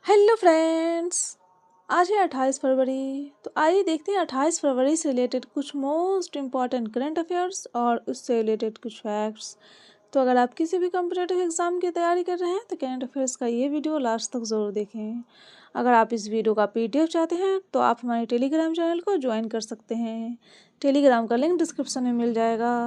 Hello friends. आज है 28 फरवरी। तो आइए देखते हैं 28 फरवरी से रिलेटेड कुछ मोस्ट इम्पॉर्टेंट करंट अफेयर्स और उससे रिलेटेड कुछ फैक्ट्स। तो अगर आप किसी भी कॉम्पिटिटिव एग्जाम की तैयारी कर रहे हैं तो करंट अफेयर्स का ये वीडियो लास्ट तक ज़रूर देखें। अगर आप इस वीडियो का पीडीएफ चाहते हैं तो आप हमारे टेलीग्राम चैनल को ज्वाइन कर सकते हैं। टेलीग्राम का लिंक डिस्क्रिप्शन में मिल जाएगा।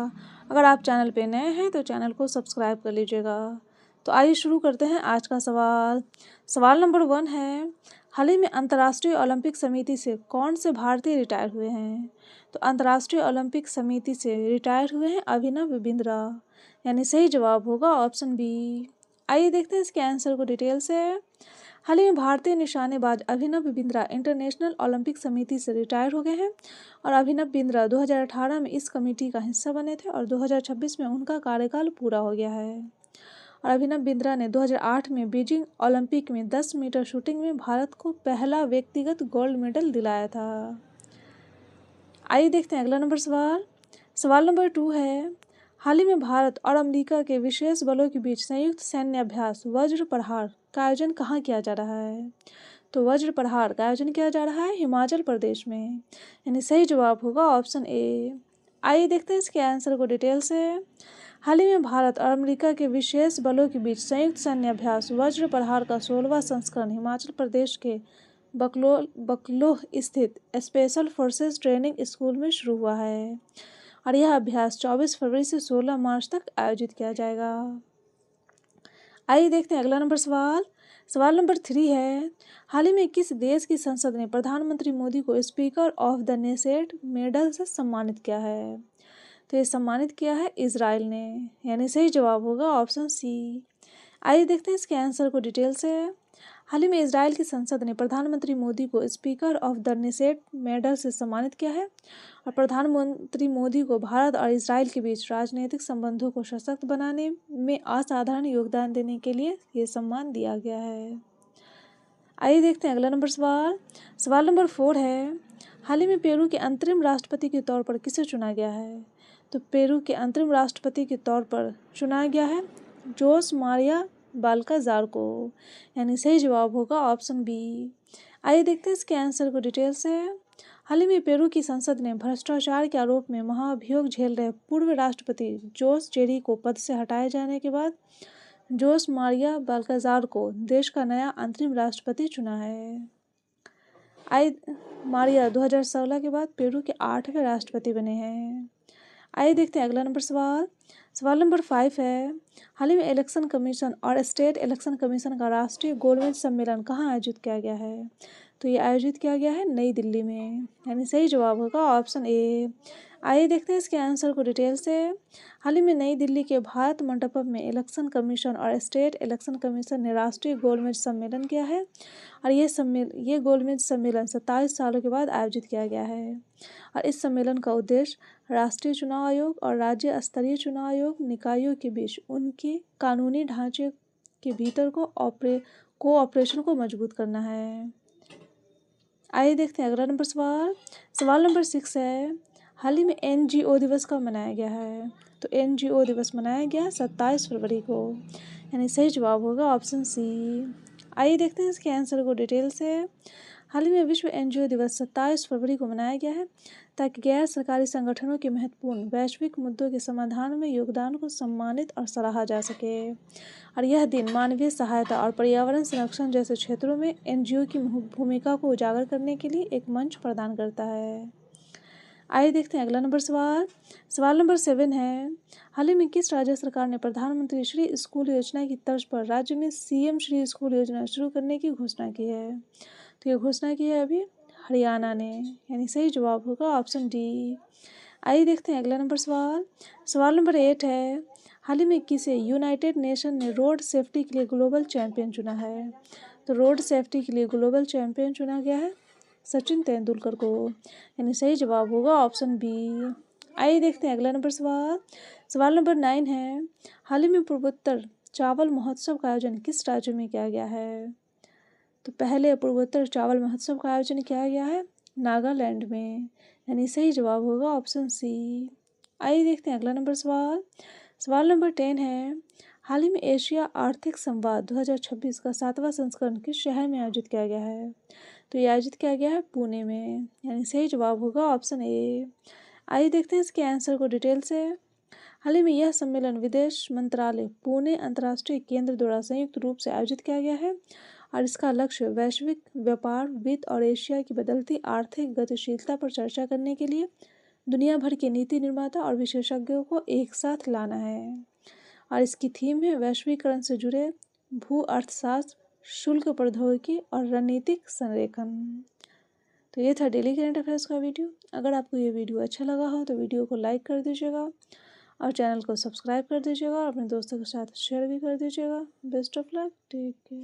अगर आप चैनल पे नए हैं तो चैनल को सब्सक्राइब कर लीजिएगा। तो आइए शुरू करते हैं आज का सवाल। सवाल नंबर 1 है, हाल ही में अंतर्राष्ट्रीय ओलंपिक समिति से कौन से भारतीय रिटायर हुए हैं? तो अंतर्राष्ट्रीय ओलंपिक समिति से रिटायर हुए हैं अभिनव बिंद्रा, यानी सही जवाब होगा ऑप्शन बी। आइए देखते हैं इसके आंसर को डिटेल से। हाल ही में भारतीय निशानेबाज अभिनव बिंद्रा इंटरनेशनल ओलंपिक समिति से रिटायर हो गए हैं और अभिनव बिंद्रा 2018 में इस कमेटी का हिस्सा बने थे और 2026 में उनका कार्यकाल पूरा हो गया है। और अभिनव बिंद्रा ने 2008 में बीजिंग ओलंपिक में 10 मीटर शूटिंग में भारत को पहला व्यक्तिगत गोल्ड मेडल दिलाया था। आइए देखते हैं अगला नंबर सवाल। सवाल नंबर 2 है, हाल ही में भारत और अमेरिका के विशेष बलों के बीच संयुक्त सैन्य अभ्यास वज्र प्रहार का आयोजन कहाँ किया जा रहा है? तो वज्र प्रहार का आयोजन किया जा रहा है हिमाचल प्रदेश में, यानी सही जवाब होगा ऑप्शन ए। आइए देखते हैं इसके आंसर को डिटेल से। हाल ही में भारत और अमेरिका के विशेष बलों के बीच संयुक्त सैन्य अभ्यास वज्र प्रहार का 16वां संस्करण हिमाचल प्रदेश के बकलोह स्थित स्पेशल फोर्सेस ट्रेनिंग स्कूल में शुरू हुआ है और यह अभ्यास 24 फरवरी से 16 मार्च तक आयोजित किया जाएगा। आइए देखते हैं अगला नंबर सवाल। सवाल नंबर 3 है, हाल ही में किस देश की संसद ने प्रधानमंत्री मोदी को speaker of the Knesset medal से सम्मानित किया है? तो ये सम्मानित किया है इजराइल ने, यानी सही जवाब होगा ऑप्शन सी। आइए देखते हैं इसके आंसर को डिटेल से। हाल ही में इजराइल की संसद ने प्रधानमंत्री मोदी को speaker of the Knesset medal से सम्मानित किया है और प्रधानमंत्री मोदी को भारत और इजराइल के बीच राजनीतिक संबंधों को सशक्त बनाने में असाधारण योगदान देने के लिए ये सम्मान दिया गया है। आइए देखते हैं अगला नंबर सवाल। सवाल नंबर 4 है, हाल ही में पेरू के अंतरिम राष्ट्रपति के तौर पर किसे चुना गया है? तो पेरू के अंतरिम राष्ट्रपति के तौर पर चुना गया है जोस मारिया बाल्काजार को, यानी सही जवाब होगा ऑप्शन बी। आइए देखते हैं इसके आंसर को डिटेल से। हाल ही में पेरू की संसद ने भ्रष्टाचार के आरोप में महाभियोग झेल रहे पूर्व राष्ट्रपति जोस चेरी को पद से हटाए जाने के बाद जोस मारिया बाल्काजार को देश का नया अंतरिम राष्ट्रपति चुना है। मारिया 2016 के बाद पेरू के 8वें राष्ट्रपति बने हैं। आइए देखते हैं अगला नंबर सवाल। सवाल नंबर 5 है, हाल ही में इलेक्शन कमीशन और स्टेट इलेक्शन कमीशन का राष्ट्रीय गोलमेज सम्मेलन कहाँ आयोजित किया गया है? तो ये आयोजित किया गया है नई दिल्ली में, यानी सही जवाब होगा ऑप्शन ए। आइए देखते हैं इसके आंसर को डिटेल से। हाल ही में नई दिल्ली के भारत मंडपम में इलेक्शन कमीशन और स्टेट इलेक्शन कमीशन ने राष्ट्रीय गोलमेज सम्मेलन किया है और ये गोलमेज सम्मेलन 27 सालों के बाद आयोजित किया गया है और इस सम्मेलन का उद्देश्य राष्ट्रीय चुनाव आयोग और राज्य स्तरीय चुनाव आयोग निकायों के बीच उनके कानूनी ढांचे के भीतर कोऑपरेशन को मजबूत करना है। आइए देखते हैं अगला नंबर सवाल। सवाल नंबर 6 है, हाल ही में एनजीओ दिवस कब मनाया गया है? तो एनजीओ दिवस मनाया गया 27 फरवरी को, यानी सही जवाब होगा ऑप्शन सी। आइए देखते हैं इसके आंसर को डिटेल से। हाल ही में विश्व एनजीओ दिवस 27 फरवरी को मनाया गया है ताकि गैर सरकारी संगठनों के महत्वपूर्ण वैश्विक मुद्दों के समाधान में योगदान को सम्मानित और सराहा जा सके और यह दिन मानवीय सहायता और पर्यावरण संरक्षण जैसे क्षेत्रों में एनजीओ की भूमिका को उजागर करने के लिए एक मंच प्रदान करता है। आइए देखते हैं अगला नंबर सवाल। सवाल नंबर 7 है, हाल ही में किस राज्य सरकार ने प्रधानमंत्री श्री स्कूल योजना की तर्ज पर राज्य में सीएम श्री स्कूल योजना शुरू करने की घोषणा की है? तो ये घोषणा की है अभी हरियाणा ने, यानी सही जवाब होगा ऑप्शन डी। आइए देखते हैं अगला नंबर सवाल। सवाल नंबर 8 है, हाल ही में किसे यूनाइटेड नेशन ने रोड सेफ्टी के लिए ग्लोबल चैंपियन चुना है? तो रोड सेफ्टी के लिए ग्लोबल चैंपियन चुना गया है सचिन तेंदुलकर को, यानी सही जवाब होगा ऑप्शन बी। आइए देखते हैं अगला नंबर सवाल। सवाल नंबर 9 है, हाल ही में पूर्वोत्तर चावल महोत्सव का आयोजन किस राज्य में किया गया है? तो पहले पूर्वोत्तर चावल महोत्सव का आयोजन किया गया है नागालैंड में, यानी सही जवाब होगा ऑप्शन सी। आइए देखते हैं अगला नंबर सवाल। सवाल नंबर 10 है, हाल ही में एशिया आर्थिक संवाद 2026 का 7वां संस्करण किस शहर में आयोजित किया गया है? तो ये आयोजित किया गया है पुणे में, यानी सही जवाब होगा ऑप्शन ए। आइए देखते हैं इसके आंसर को डिटेल से। हाल ही में यह सम्मेलन विदेश मंत्रालय पुणे अंतर्राष्ट्रीय केंद्र द्वारा संयुक्त रूप से आयोजित किया गया है और इसका लक्ष्य वैश्विक व्यापार, वित्त और एशिया की बदलती आर्थिक गतिशीलता पर चर्चा करने के लिए दुनिया भर के नीति निर्माता और विशेषज्ञों को एक साथ लाना है। और इसकी थीम है वैश्वीकरण से जुड़े भू अर्थशास्त्र, शुल्क प्रौद्योगिकी और रणनीतिक संरेखन। तो ये था डेली करंट अफेयर्स का वीडियो। अगर आपको ये वीडियो अच्छा लगा हो तो वीडियो को लाइक कर दीजिएगा और चैनल को सब्सक्राइब कर दीजिएगा और अपने दोस्तों के साथ शेयर भी कर दीजिएगा। Best of luck, take care.